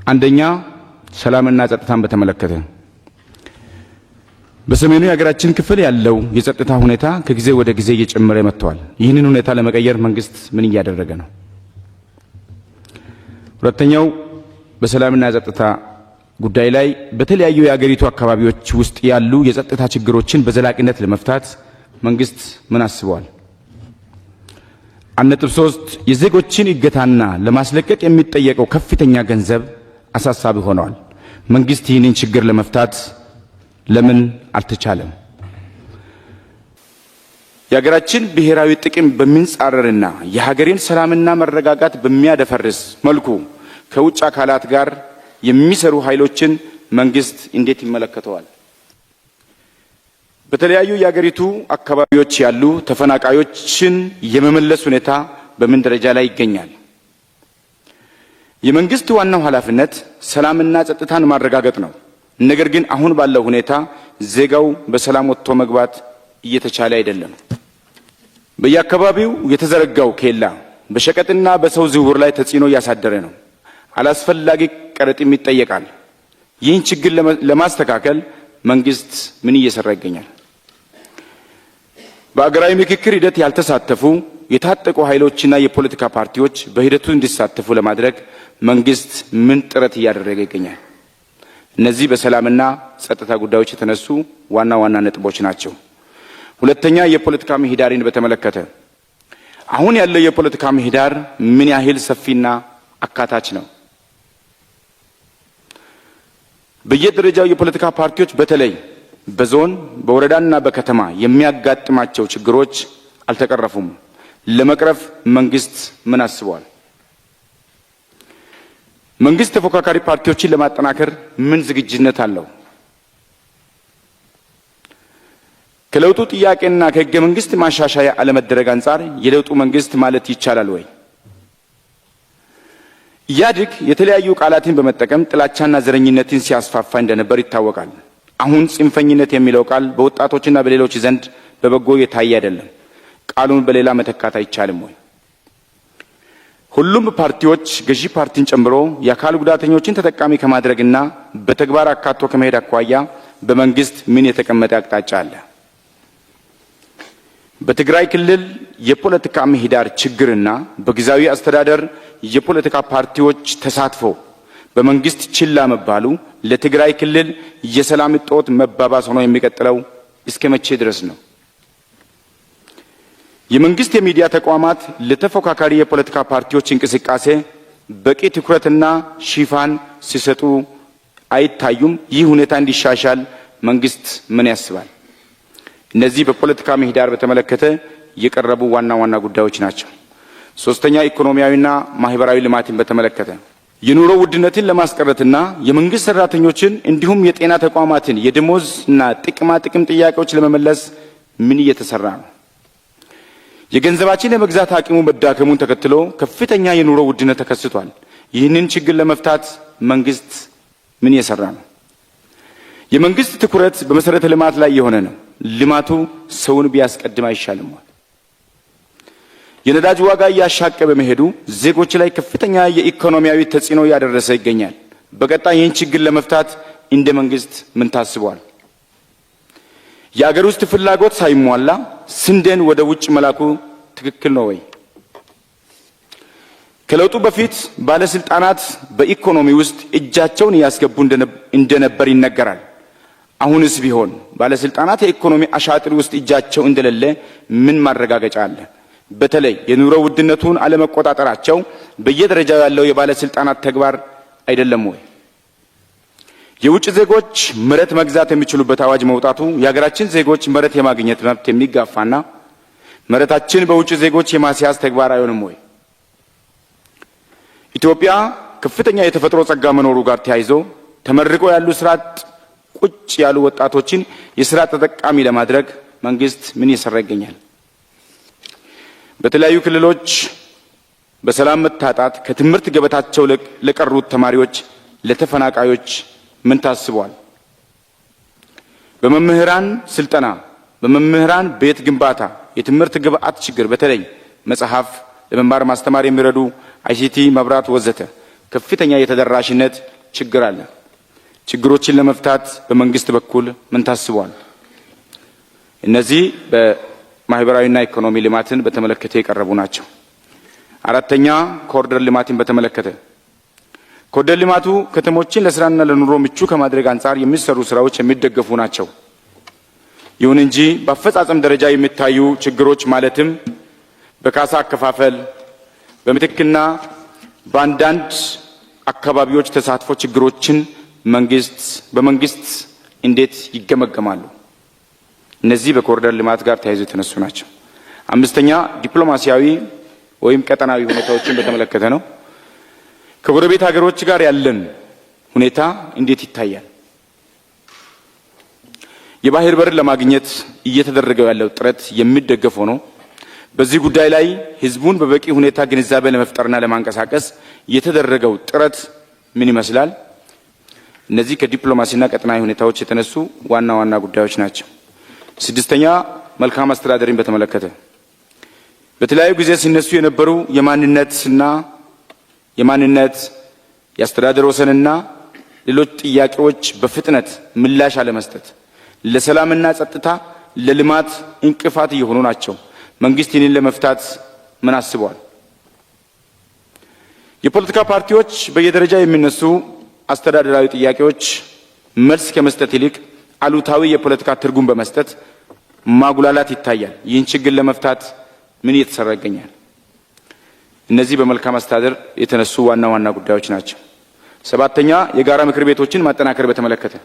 አንደኛ ሰላምና ጸጥታን በተመለከተ በሰሜኑ የሀገራችን ክፍል ያለው የጸጥታ ሁኔታ ከጊዜ ወደ ጊዜ እየጨመረ መጥቷል። ይህንን ሁኔታ ለመቀየር መንግስት ምን እያደረገ ነው? ሁለተኛው በሰላምና ጸጥታ ጉዳይ ላይ በተለያዩ የሀገሪቱ አካባቢዎች ውስጥ ያሉ የጸጥታ ችግሮችን በዘላቂነት ለመፍታት መንግስት ምን አስቧል? 1.3 የዜጎችን እገታና ለማስለቀቅ የሚጠየቀው ከፍተኛ ገንዘብ አሳሳቢ ሆኗል። መንግስት ይህንን ችግር ለመፍታት ለምን አልተቻለም? የሀገራችን ብሔራዊ ጥቅም በሚንጻረርና የሀገሬን ሰላምና መረጋጋት በሚያደፈርስ መልኩ ከውጭ አካላት ጋር የሚሰሩ ኃይሎችን መንግስት እንዴት ይመለከተዋል? በተለያዩ የሀገሪቱ አካባቢዎች ያሉ ተፈናቃዮችን የመመለስ ሁኔታ በምን ደረጃ ላይ ይገኛል? የመንግስት ዋናው ኃላፊነት ሰላምና ጸጥታን ማረጋገጥ ነው። ነገር ግን አሁን ባለው ሁኔታ ዜጋው በሰላም ወጥቶ መግባት እየተቻለ አይደለም። በየአካባቢው የተዘረጋው ኬላ በሸቀጥና በሰው ዝውውር ላይ ተጽዕኖ እያሳደረ ነው። አላስፈላጊ ቀረጥም ይጠየቃል። ይህን ችግር ለማስተካከል መንግስት ምን እየሰራ ይገኛል? በአገራዊ ምክክር ሂደት ያልተሳተፉ የታጠቁ ኃይሎችና የፖለቲካ ፓርቲዎች በሂደቱ እንዲሳተፉ ለማድረግ መንግስት ምን ጥረት እያደረገ ይገኛል? እነዚህ በሰላምና ጸጥታ ጉዳዮች የተነሱ ዋና ዋና ነጥቦች ናቸው። ሁለተኛ የፖለቲካ ምህዳርን በተመለከተ አሁን ያለው የፖለቲካ ምህዳር ምን ያህል ሰፊና አካታች ነው? በየደረጃው የፖለቲካ ፓርቲዎች በተለይ በዞን በወረዳና በከተማ የሚያጋጥማቸው ችግሮች አልተቀረፉም። ለመቅረፍ መንግስት ምን አስቧል? መንግስት ተፎካካሪ ፓርቲዎችን ለማጠናከር ምን ዝግጁነት አለው? ከለውጡ ጥያቄና ከህገ መንግስት ማሻሻያ አለመደረግ አንጻር የለውጡ መንግስት ማለት ይቻላል ወይ? ኢህአዴግ የተለያዩ ቃላትን በመጠቀም ጥላቻና ዘረኝነትን ሲያስፋፋ እንደነበር ይታወቃል። አሁን ጽንፈኝነት የሚለው ቃል በወጣቶችና በሌሎች ዘንድ በበጎ የታየ አይደለም። ቃሉን በሌላ መተካት አይቻልም ወይ? ሁሉም ፓርቲዎች ገዢ ፓርቲን ጨምሮ የአካል ጉዳተኞችን ተጠቃሚ ከማድረግና በተግባር አካቶ ከመሄድ አኳያ በመንግስት ምን የተቀመጠ አቅጣጫ አለ? በትግራይ ክልል የፖለቲካ ምህዳር ችግርና በጊዜያዊ አስተዳደር የፖለቲካ ፓርቲዎች ተሳትፎ በመንግስት ችላ መባሉ ለትግራይ ክልል የሰላም እጦት መባባስ ሆኖ የሚቀጥለው እስከ መቼ ድረስ ነው? የመንግስት የሚዲያ ተቋማት ለተፎካካሪ የፖለቲካ ፓርቲዎች እንቅስቃሴ በቂ ትኩረትና ሽፋን ሲሰጡ አይታዩም። ይህ ሁኔታ እንዲሻሻል መንግስት ምን ያስባል? እነዚህ በፖለቲካ ምህዳር በተመለከተ የቀረቡ ዋና ዋና ጉዳዮች ናቸው። ሶስተኛ ኢኮኖሚያዊና ማህበራዊ ልማትን በተመለከተ የኑሮ ውድነትን ለማስቀረትና የመንግስት ሰራተኞችን እንዲሁም የጤና ተቋማትን የደሞዝና ጥቅማ ጥቅም ጥያቄዎች ለመመለስ ምን እየተሰራ ነው? የገንዘባችን የመግዛት አቅሙ መዳከሙን ተከትሎ ከፍተኛ የኑሮ ውድነት ተከስቷል። ይህንን ችግር ለመፍታት መንግስት ምን እየሰራ ነው? የመንግስት ትኩረት በመሰረተ ልማት ላይ የሆነ ነው። ልማቱ ሰውን ቢያስቀድም አይሻልም? የነዳጅ ዋጋ እያሻቀበ መሄዱ ዜጎች ላይ ከፍተኛ የኢኮኖሚያዊ ተጽዕኖ እያደረሰ ይገኛል። በቀጣይ ይህን ችግር ለመፍታት እንደ መንግስት ምን ታስቧል? የአገር ውስጥ ፍላጎት ሳይሟላ ስንዴን ወደ ውጭ መላኩ ትክክል ነው ወይ? ከለውጡ በፊት ባለስልጣናት በኢኮኖሚ ውስጥ እጃቸውን ያስገቡ እንደነበር ይነገራል። አሁንስ ቢሆን ባለስልጣናት የኢኮኖሚ አሻጥር ውስጥ እጃቸው እንደሌለ ምን ማረጋገጫ አለ? በተለይ የኑሮ ውድነቱን አለመቆጣጠራቸው በየደረጃው ያለው የባለስልጣናት ተግባር አይደለም ወይ? የውጭ ዜጎች መሬት መግዛት የሚችሉበት አዋጅ መውጣቱ የሀገራችን ዜጎች መሬት የማግኘት መብት የሚጋፋና መሬታችን በውጭ ዜጎች የማስያዝ ተግባር አይሆንም ወይ? ኢትዮጵያ ከፍተኛ የተፈጥሮ ጸጋ መኖሩ ጋር ተያይዞ ተመርቆ ያሉ ስራ አጥ ቁጭ ያሉ ወጣቶችን የስራ ተጠቃሚ ለማድረግ መንግስት ምን እየሰራ ይገኛል? በተለያዩ ክልሎች በሰላም መታጣት ከትምህርት ገበታቸው ለቀሩት ተማሪዎች፣ ለተፈናቃዮች ምን ታስቧል? በመምህራን ስልጠና፣ በመምህራን ቤት ግንባታ፣ የትምህርት ግብዓት ችግር በተለይ መጽሐፍ ለመማር ማስተማር የሚረዱ አይሲቲ፣ መብራት ወዘተ ከፍተኛ የተደራሽነት ችግር አለ። ችግሮችን ለመፍታት በመንግስት በኩል ምን ታስቧል? እነዚህ በማህበራዊና ኢኮኖሚ ልማትን በተመለከተ የቀረቡ ናቸው። አራተኛ ኮሪደር ልማትን በተመለከተ ኮሪደር ልማቱ ከተሞችን ለስራና ለኑሮ ምቹ ከማድረግ አንጻር የሚሰሩ ስራዎች የሚደገፉ ናቸው። ይሁን እንጂ በአፈጻጸም ደረጃ የሚታዩ ችግሮች ማለትም በካሳ አከፋፈል፣ በምትክና በአንዳንድ አካባቢዎች ተሳትፎ ችግሮችን በመንግስት እንዴት ይገመገማሉ? እነዚህ በኮሪደር ልማት ጋር ተያይዘው የተነሱ ናቸው። አምስተኛ ዲፕሎማሲያዊ ወይም ቀጠናዊ ሁኔታዎችን በተመለከተ ነው። ከጎረቤት ሀገሮች ጋር ያለን ሁኔታ እንዴት ይታያል? የባህር በር ለማግኘት እየተደረገው ያለው ጥረት የሚደገፍ ሆኖ በዚህ ጉዳይ ላይ ህዝቡን በበቂ ሁኔታ ግንዛቤ ለመፍጠርና ለማንቀሳቀስ የተደረገው ጥረት ምን ይመስላል? እነዚህ ከዲፕሎማሲና ቀጠናዊ ሁኔታዎች የተነሱ ዋና ዋና ጉዳዮች ናቸው። ስድስተኛ መልካም አስተዳደርን በተመለከተ በተለያዩ ጊዜ ሲነሱ የነበሩ የማንነት የአስተዳደር ወሰንና ሌሎች ጥያቄዎች በፍጥነት ምላሽ አለመስጠት ለሰላምና ጸጥታ ለልማት እንቅፋት እየሆኑ ናቸው። መንግስት ይህንን ለመፍታት ምን አስቧል? የፖለቲካ ፓርቲዎች በየደረጃ የሚነሱ አስተዳደራዊ ጥያቄዎች መልስ ከመስጠት ይልቅ አሉታዊ የፖለቲካ ትርጉም በመስጠት ማጉላላት ይታያል። ይህን ችግር ለመፍታት ምን እየተሰራ ይገኛል? እነዚህ በመልካም አስተዳደር የተነሱ ዋና ዋና ጉዳዮች ናቸው። ሰባተኛ የጋራ ምክር ቤቶችን ማጠናከር በተመለከተ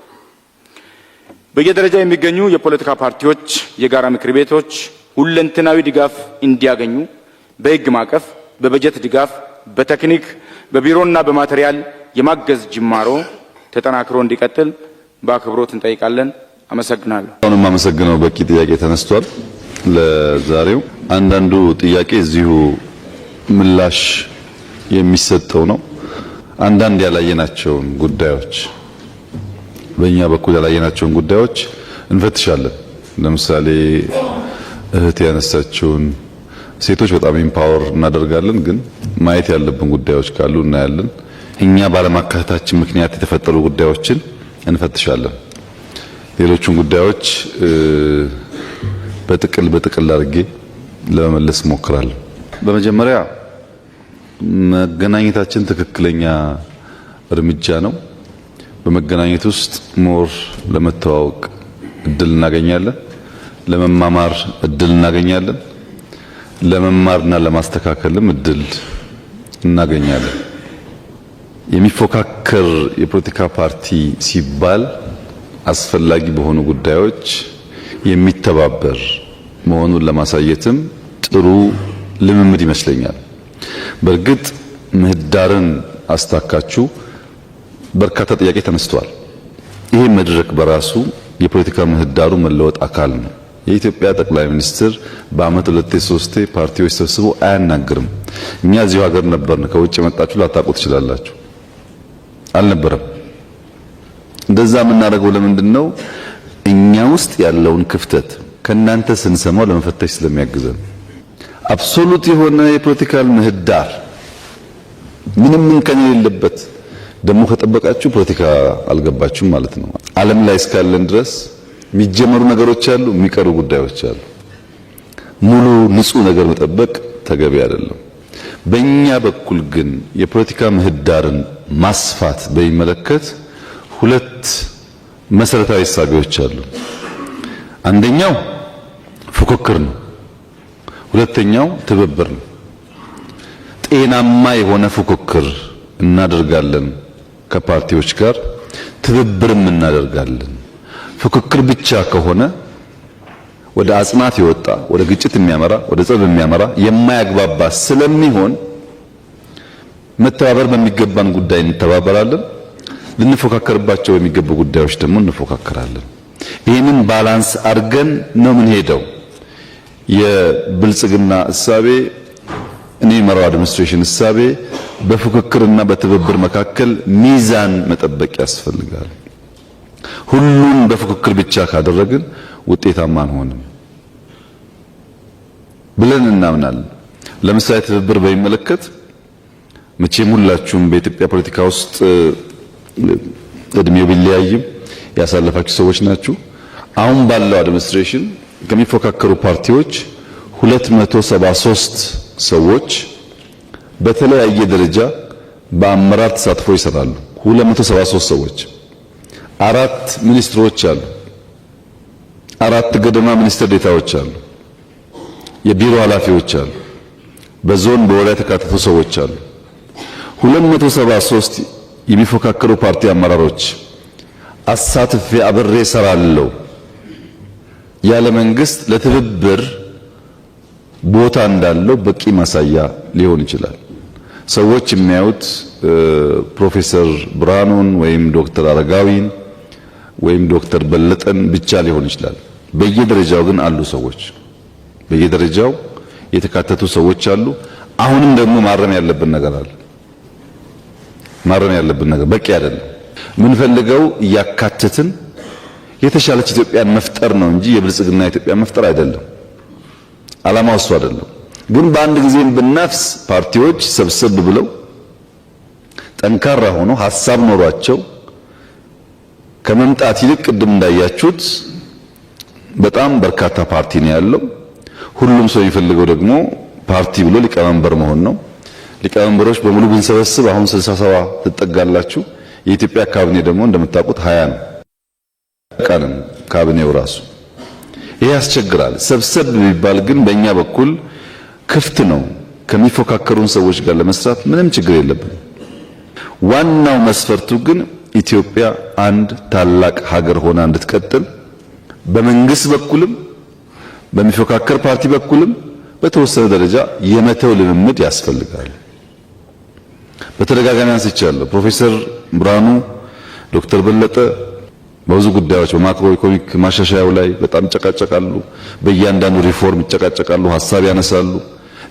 በየደረጃ የሚገኙ የፖለቲካ ፓርቲዎች የጋራ ምክር ቤቶች ሁለንተናዊ ድጋፍ እንዲያገኙ በህግ ማዕቀፍ፣ በበጀት ድጋፍ፣ በቴክኒክ፣ በቢሮና በማቴሪያል የማገዝ ጅማሮ ተጠናክሮ እንዲቀጥል በአክብሮት እንጠይቃለን። አመሰግናለሁ። አሁንም አመሰግናለሁ። በቂ ጥያቄ ተነስቷል። ለዛሬው አንዳንዱ ጥያቄ እዚሁ ምላሽ የሚሰጠው ነው። አንዳንድ ያላየናቸውን ጉዳዮች በእኛ በኩል ያላየናቸውን ጉዳዮች እንፈትሻለን። ለምሳሌ እህት ያነሳቸውን ሴቶች በጣም ኢምፓወር እናደርጋለን፣ ግን ማየት ያለብን ጉዳዮች ካሉ እናያለን። እኛ ባለማካተታችን ምክንያት የተፈጠሩ ጉዳዮችን እንፈትሻለን። ሌሎቹን ጉዳዮች በጥቅል አድርጌ ለመመለስ እሞክራለሁ። በመጀመሪያ መገናኘታችን ትክክለኛ እርምጃ ነው። በመገናኘት ውስጥ ሞር ለመተዋወቅ እድል እናገኛለን፣ ለመማማር እድል እናገኛለን፣ ለመማርና ለማስተካከልም እድል እናገኛለን። የሚፎካከር የፖለቲካ ፓርቲ ሲባል አስፈላጊ በሆኑ ጉዳዮች የሚተባበር መሆኑን ለማሳየትም ጥሩ ልምምድ ይመስለኛል። በእርግጥ ምህዳርን አስታካችሁ በርካታ ጥያቄ ተነስቷል። ይሄ መድረክ በራሱ የፖለቲካ ምህዳሩ መለወጥ አካል ነው። የኢትዮጵያ ጠቅላይ ሚኒስትር በአመት 2-3 ፓርቲዎች ሰብስቦ አያናግርም። እኛ እዚሁ ሀገር ነበርን። ከውጭ መጣችሁ ላታውቁ ትችላላችሁ። አልነበረም። እንደዛ የምናደርገው ለምንድን ነው? እኛ ውስጥ ያለውን ክፍተት ከናንተ ስንሰማው ለመፈተሽ ስለሚያግዘን። አብሶሉት የሆነ የፖለቲካል ምህዳር ምንም እንከን የሌለበት ደግሞ ከጠበቃችሁ ፖለቲካ አልገባችሁም ማለት ነው። ዓለም ላይ እስካለን ድረስ የሚጀመሩ ነገሮች አሉ፣ የሚቀሩ ጉዳዮች አሉ። ሙሉ ንጹህ ነገር መጠበቅ ተገቢ አይደለም። በእኛ በኩል ግን የፖለቲካ ምህዳርን ማስፋት በሚመለከት ሁለት መሰረታዊ እሳቤዎች አሉ። አንደኛው ፉክክር ነው። ሁለተኛው ትብብር ነው። ጤናማ የሆነ ፉክክር እናደርጋለን ከፓርቲዎች ጋር፣ ትብብርም እናደርጋለን። ፉክክር ብቻ ከሆነ ወደ አጽናፍ የወጣ ወደ ግጭት የሚያመራ ወደ ጸብ የሚያመራ የማያግባባ ስለሚሆን መተባበር በሚገባን ጉዳይ እንተባበራለን፣ ልንፎካከርባቸው በሚገቡ ጉዳዮች ደግሞ እንፎካከራለን። ይህንን ባላንስ አድርገን ነው የምንሄደው። የብልጽግና እሳቤ እኔ የምመራው አድሚኒስትሬሽን እሳቤ በፉክክርና በትብብር መካከል ሚዛን መጠበቅ ያስፈልጋል። ሁሉን በፉክክር ብቻ ካደረግን ውጤታማ አንሆንም ብለን እናምናለን። ለምሳሌ ትብብር በሚመለከት መቼም ሁላችሁም በኢትዮጵያ ፖለቲካ ውስጥ እድሜው ቢለያይም ያሳለፋችሁ ሰዎች ናችሁ። አሁን ባለው አድሚኒስትሬሽን ከሚፎካከሩ ፓርቲዎች 273 ሰዎች በተለያየ ደረጃ በአመራር ተሳትፎ ይሰራሉ። 273 ሰዎች፣ 4 ሚኒስትሮች አሉ፣ 4 ገደማ ሚኒስትር ዴታዎች አሉ፣ የቢሮ ኃላፊዎች አሉ፣ በዞን በወረዳ የተካተቱ ሰዎች አሉ። 273 የሚፎካከሩ ፓርቲ አመራሮች አሳትፌ አብሬ ሰራለሁ ያለ መንግስት ለትብብር ቦታ እንዳለው በቂ ማሳያ ሊሆን ይችላል። ሰዎች የሚያዩት ፕሮፌሰር ብርሃኑን ወይም ዶክተር አረጋዊን ወይም ዶክተር በለጠን ብቻ ሊሆን ይችላል። በየደረጃው ግን አሉ ሰዎች፣ በየደረጃው የተካተቱ ሰዎች አሉ። አሁንም ደግሞ ማረም ያለብን ነገር አለ። ማረም ያለብን ነገር በቂ አይደለም። ምንፈልገው ያካተትን የተሻለች ኢትዮጵያን መፍጠር ነው እንጂ የብልጽግና ኢትዮጵያ መፍጠር አይደለም። ዓላማው እሱ አይደለም። ግን በአንድ ጊዜም ብናፍስ ፓርቲዎች ሰብሰብ ብለው ጠንካራ ሆኖ ሐሳብ ኖሯቸው ከመምጣት ይልቅ ቅድም እንዳያችሁት በጣም በርካታ ፓርቲ ነው ያለው። ሁሉም ሰው የሚፈልገው ደግሞ ፓርቲ ብሎ ሊቀመንበር መሆን ነው። ሊቀመንበሮች በሙሉ ብንሰበስብ አሁን 67 ትጠጋላችሁ። የኢትዮጵያ ካቢኔ ደግሞ እንደምታውቁት 20 ነው። ቃልም ካቢኔው ራሱ ይሄ ያስቸግራል። ሰብሰብ ቢባል ግን በእኛ በኩል ክፍት ነው። ከሚፎካከሩን ሰዎች ጋር ለመስራት ምንም ችግር የለብንም። ዋናው መስፈርቱ ግን ኢትዮጵያ አንድ ታላቅ ሀገር ሆና እንድትቀጥል በመንግስት በኩልም በሚፎካከር ፓርቲ በኩልም በተወሰነ ደረጃ የመተው ልምምድ ያስፈልጋል። በተደጋጋሚ አንስቻለሁ። ፕሮፌሰር ብርሃኑ፣ ዶክተር በለጠ በብዙ ጉዳዮች በማክሮ ኢኮኖሚክ ማሻሻያው ላይ በጣም ይጨቃጨቃሉ። በእያንዳንዱ ሪፎርም ይጨቃጨቃሉ፣ ሐሳብ ያነሳሉ።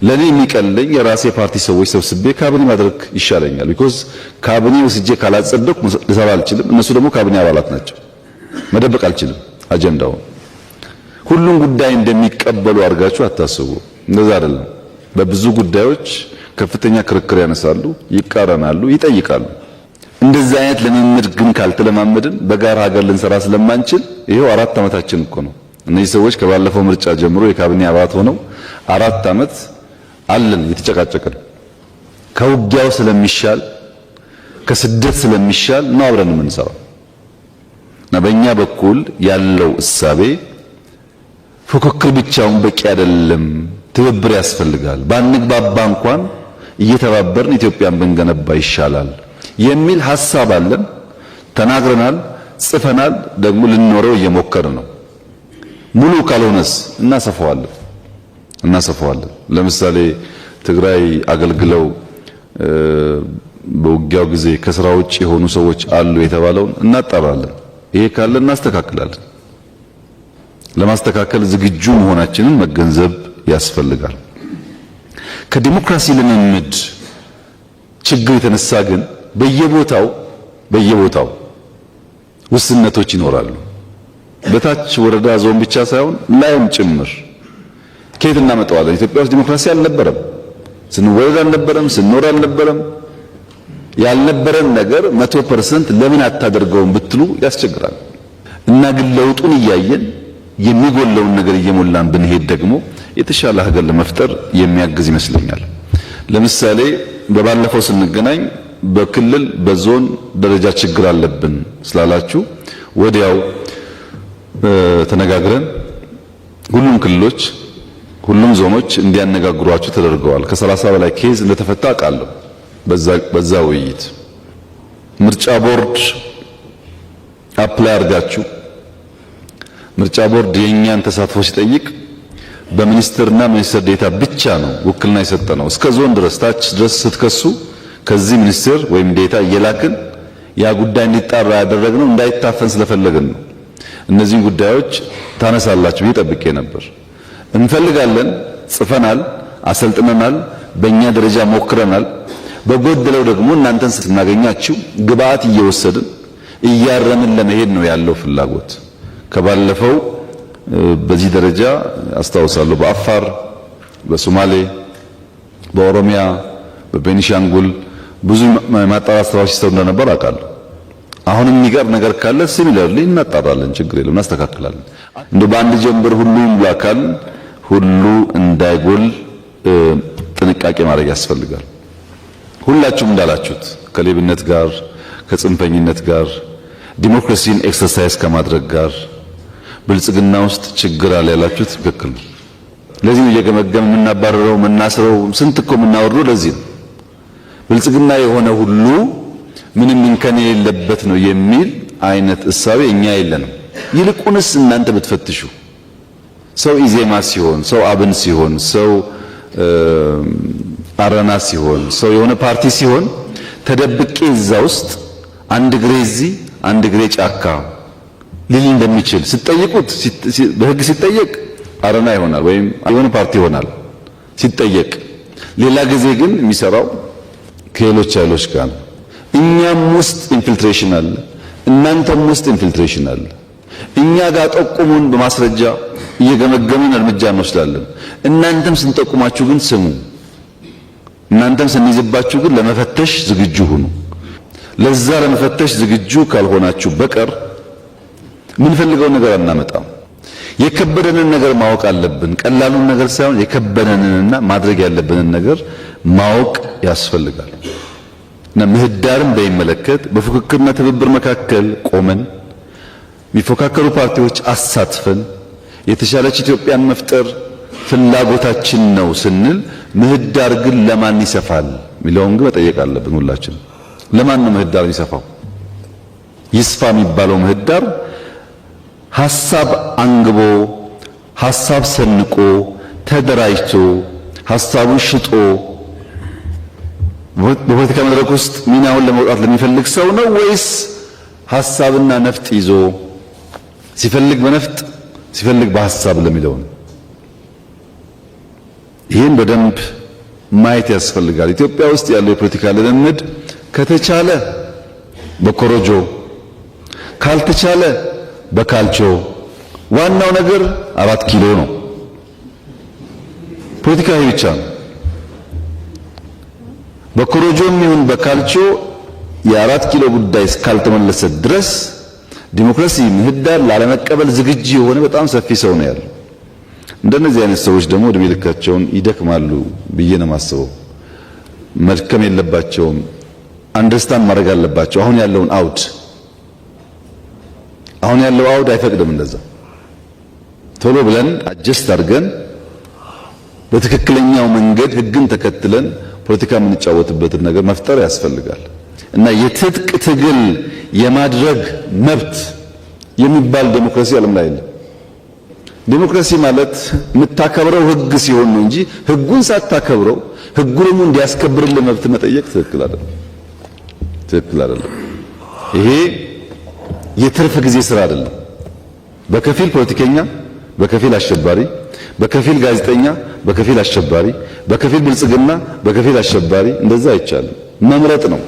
ለኔ የሚቀለኝ የራሴ ፓርቲ ሰዎች ሰብስቤ ካቢኔ ማድረግ ይሻለኛል። ቢኮዝ ካቢኔ ወስጄ ካላጸደቅኩ ልሰራ አልችልም። እነሱ ደግሞ ካቢኔ አባላት ናቸው። መደበቅ አልችልም አጀንዳውን። ሁሉም ጉዳይ እንደሚቀበሉ አድርጋችሁ አታስቡ። እንደዛ አይደለም። በብዙ ጉዳዮች ከፍተኛ ክርክር ያነሳሉ፣ ይቃረናሉ፣ ይጠይቃሉ። እንደዚህ አይነት ልምምድ ግን ካልተለማመድን በጋራ ሀገር ልንሰራ ስለማንችል ይሄው 4 ዓመታችን እኮ ነው። እነዚህ ሰዎች ከባለፈው ምርጫ ጀምሮ የካቢኔ አባላት ሆነው 4 ዓመት አለን እየተጨቃጨቅን። ከውጊያው ስለሚሻል ከስደት ስለሚሻል ነው አብረን የምንሰራው። እና በእኛ በኩል ያለው እሳቤ ፉክክር ብቻውን በቂ አይደለም፣ ትብብር ያስፈልጋል። ባንግባባ እንኳን እየተባበርን ኢትዮጵያን ብንገነባ ይሻላል የሚል ሐሳብ አለን። ተናግረናል፣ ጽፈናል፣ ደግሞ ልንኖረው እየሞከርን ነው። ሙሉ ካልሆነስ እናሰፋዋለን። ለምሳሌ ትግራይ አገልግለው በውጊያው ጊዜ ከስራ ውጭ የሆኑ ሰዎች አሉ የተባለውን እናጣራለን። ይሄ ካለ እናስተካክላለን። ለማስተካከል ዝግጁ መሆናችንን መገንዘብ ያስፈልጋል። ከዲሞክራሲ ልምምድ ችግር የተነሳ ግን በየቦታው ውስንነቶች ይኖራሉ። በታች ወረዳ ዞን ብቻ ሳይሆን ላይም ጭምር ከየት እናመጣዋለን? ኢትዮጵያ ውስጥ ዲሞክራሲ አልነበረም። ስንወለድ አልነበረም፣ ስንኖር አልነበረም። ያልነበረን ነገር 100% ለምን አታደርገውም ብትሉ ያስቸግራል። እና ግን ለውጡን እያየን የሚጎለውን ነገር እየሞላን ብንሄድ ደግሞ የተሻለ ሀገር ለመፍጠር የሚያግዝ ይመስለኛል። ለምሳሌ በባለፈው ስንገናኝ በክልል በዞን ደረጃ ችግር አለብን ስላላችሁ ወዲያው ተነጋግረን ሁሉም ክልሎች ሁሉም ዞኖች እንዲያነጋግሯችሁ ተደርገዋል። ከ30 በላይ ኬዝ እንደተፈታ አውቃለሁ። በዛ ውይይት ምርጫ ቦርድ አፕላይ አድርጋችሁ ምርጫ ቦርድ የኛን ተሳትፎ ሲጠይቅ በሚኒስትርና ሚኒስትር ዴታ ብቻ ነው ውክልና የሰጠነው። እስከ ዞን ድረስ ታች ድረስ ስትከሱ ከዚህ ሚኒስትር ወይም ዴታ እየላክን ያ ጉዳይ እንዲጣራ ያደረግነው እንዳይታፈን ስለፈለግን ነው። እነዚህን ጉዳዮች ታነሳላችሁ ይጠብቄ ነበር። እንፈልጋለን፣ ጽፈናል፣ አሰልጥነናል፣ በእኛ ደረጃ ሞክረናል። በጎደለው ደግሞ እናንተን ስናገኛችሁ ግብአት እየወሰድን እያረምን ለመሄድ ነው ያለው ፍላጎት። ከባለፈው በዚህ ደረጃ አስታውሳለሁ። በአፋር፣ በሶማሌ፣ በኦሮሚያ፣ በቤኒሻንጉል ብዙ ማጣራት ስራዎች ሲሰሩ እንደነበር አውቃለሁ። አሁንም የሚቀር ነገር ካለ ሲሚላርሊ እናጣራለን፣ ችግር የለም፣ እናስተካክላለን። እንደ በአንድ ጀንበር ሁሉ ይሙላ ካል ሁሉ እንዳይጎል ጥንቃቄ ማድረግ ያስፈልጋል። ሁላችሁም እንዳላችሁት ከሌብነት ጋር ከጽንፈኝነት ጋር ዲሞክራሲን ኤክሰርሳይዝ ከማድረግ ጋር ብልጽግና ውስጥ ችግር አለ ያላችሁት ትክክል ነው። ለዚህ እየገመገም የምናባረረው የምናስረው ስንት እኮ የምናወርደው ለዚህ ነው። ብልጽግና የሆነ ሁሉ ምንም እንከን የሌለበት ነው የሚል አይነት እሳቤ እኛ የለንም። ይልቁንስ እናንተ ብትፈትሹ ሰው ኢዜማ ሲሆን፣ ሰው አብን ሲሆን፣ ሰው አረና ሲሆን፣ ሰው የሆነ ፓርቲ ሲሆን ተደብቄ እዛ ውስጥ አንድ ግሬ እዚህ አንድ ግሬ ጫካ ሊል እንደሚችል ሲጠይቁት በህግ ሲጠየቅ አረና ይሆናል ወይም የሆነ ፓርቲ ይሆናል ሲጠየቅ። ሌላ ጊዜ ግን የሚሰራው ከሌሎች ኃይሎች ጋር ነው። እኛም ውስጥ ኢንፊልትሬሽን አለ፣ እናንተም ውስጥ ኢንፊልትሬሽን አለ። እኛ ጋር ጠቁሙን፣ በማስረጃ እየገመገምን እርምጃ እንወስዳለን። እናንተም ስንጠቁማችሁ ግን ስሙ። እናንተም ስንይዝባችሁ ግን ለመፈተሽ ዝግጁ ሁኑ። ለዛ ለመፈተሽ ዝግጁ ካልሆናችሁ በቀር ምንፈልገው ነገር አናመጣም። የከበደንን ነገር ማወቅ አለብን። ቀላሉን ነገር ሳይሆን የከበደንንና ማድረግ ያለብንን ነገር ማወቅ ያስፈልጋል። እና ምህዳርን በሚመለከት በፉክክርና ትብብር መካከል ቆመን የሚፎካከሩ ፓርቲዎች አሳትፈን የተሻለች ኢትዮጵያን መፍጠር ፍላጎታችን ነው ስንል ምህዳር ግን ለማን ይሰፋል የሚለውን ግን መጠየቅ አለብን። ሁላችን ለማን ነው ምህዳር የሚሰፋው? ይስፋ የሚባለው ምህዳር ሐሳብ አንግቦ ሐሳብ ሰንቆ ተደራጅቶ ሐሳቡን ሽጦ በፖለቲካ መድረክ ውስጥ ሚናውን ለመውጣት ለሚፈልግ ሰው ነው ወይስ ሐሳብና ነፍጥ ይዞ ሲፈልግ በነፍጥ ሲፈልግ በሐሳብ ለሚለው ነው? ይህን በደንብ ማየት ያስፈልጋል። ኢትዮጵያ ውስጥ ያለው የፖለቲካ ልምምድ ከተቻለ በኮሮጆ ካልተቻለ በካልቾ፣ ዋናው ነገር 4 ኪሎ ነው። ፖለቲካዊ ብቻ ነው። በኮሮጆም ይሁን በካልቾ የ4 ኪሎ ጉዳይ እስካልተመለሰ ድረስ ዲሞክራሲ ምህዳር ላለመቀበል ዝግጁ የሆነ በጣም ሰፊ ሰው ነው ያለው። እንደነዚህ አይነት ሰዎች ደግሞ እድሜ ልካቸውን ይደክማሉ ብዬ ነው የማስበው። መድከም የለባቸውም። አንደርስታንድ ማድረግ አለባቸው። አሁን ያለው አውድ አይፈቅድም እንደዛ። ቶሎ ብለን አጀስት አድርገን በትክክለኛው መንገድ ህግን ተከትለን ፖለቲካ የምንጫወትበትን ነገር መፍጠር ያስፈልጋል። እና የትጥቅ ትግል የማድረግ መብት የሚባል ዴሞክራሲ ዓለም ላይ የለም። ዴሞክራሲ ማለት የምታከብረው ህግ ሲሆን ነው እንጂ ህጉን ሳታከብረው ህጉ ደግሞ እንዲያስከብርልህ መብት መጠየቅ ትክክል አይደለም። ይሄ የትርፍ ጊዜ ስራ አይደለም። በከፊል ፖለቲከኛ፣ በከፊል አሸባሪ፣ በከፊል ጋዜጠኛ፣ በከፊል አሸባሪ፣ በከፊል ብልጽግና፣ በከፊል አሸባሪ፣ እንደዛ አይቻልም። መምረጥ ነው።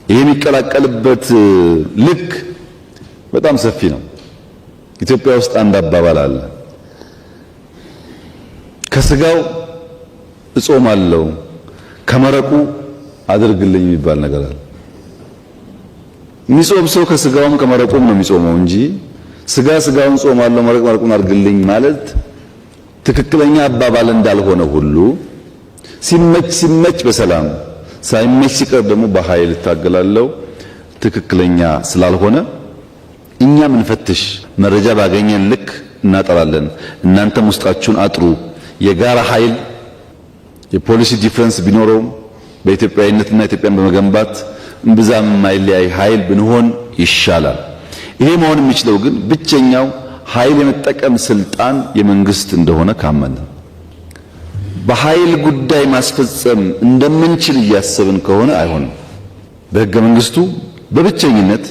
ይሄ የሚቀላቀልበት ልክ በጣም ሰፊ ነው። ኢትዮጵያ ውስጥ አንድ አባባል አለ። ከስጋው እጾማለሁ ከመረቁ አድርግልኝ የሚባል ነገር አለ። የሚጾም ሰው ከስጋውም ከመረቁም ነው የሚጾመው እንጂ ስጋውን ጾማለሁ መረቅ መረቁን አድርግልኝ ማለት ትክክለኛ አባባል እንዳልሆነ ሁሉ ሲመች በሰላም ሳይመች ሲቀር ደግሞ በኃይል እታገላለሁ ትክክለኛ ስላልሆነ እኛም እንፈትሽ። መረጃ ባገኘን ልክ እናጠራለን። እናንተም ውስጣችሁን አጥሩ። የጋራ ኃይል የፖሊሲ ዲፍረንስ ቢኖረውም በኢትዮጵያዊነትና ኢትዮጵያን በመገንባት እምብዛም የማይለያይ ኃይል ብንሆን ይሻላል። ይሄ መሆን የሚችለው ግን ብቸኛው ኃይል የመጠቀም ስልጣን የመንግስት እንደሆነ ካመን፣ በኃይል ጉዳይ ማስፈጸም እንደምንችል እያሰብን ከሆነ አይሆንም። በሕገ መንግስቱ በብቸኝነት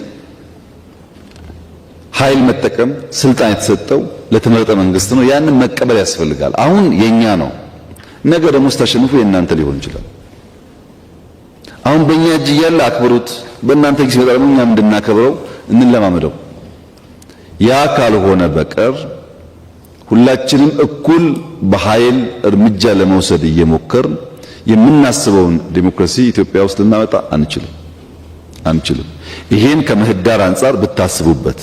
ኃይል መጠቀም ስልጣን የተሰጠው ለተመረጠ መንግስት ነው። ያንን መቀበል ያስፈልጋል። አሁን የኛ ነው፣ ነገ ደግሞ ስታሸንፉ የእናንተ ሊሆን ይችላል። አሁን በእኛ እጅ እያለ አክብሩት፣ በእናንተ እጅ ሲመጣ ደግሞ እኛም እንድናከብረው እንለማመደው። ያ ካልሆነ በቀር ሁላችንም እኩል በኃይል እርምጃ ለመውሰድ እየሞከርን የምናስበውን ዲሞክራሲ ኢትዮጵያ ውስጥ ልናመጣ አንችልም። ይሄን ከምህዳር አንጻር ብታስቡበት።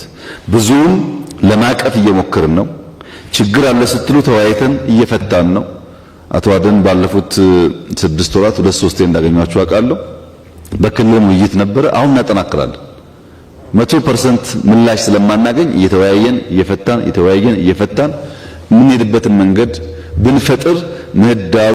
ብዙውን ለማቀፍ እየሞከርን ነው። ችግር አለ ስትሉ ተወያይተን እየፈታን ነው። አቶ አደን ባለፉት 6 ወራት 2-3 እንዳገኟቸው አውቃለሁ። በክልልም ውይይት ነበረ። አሁን እናጠናክራለን። 100% ምላሽ ስለማናገኝ እየተወያየን እየፈታን እየተወያየን እየፈታን የምንሄድበትን መንገድ ብንፈጥር ምህዳሩ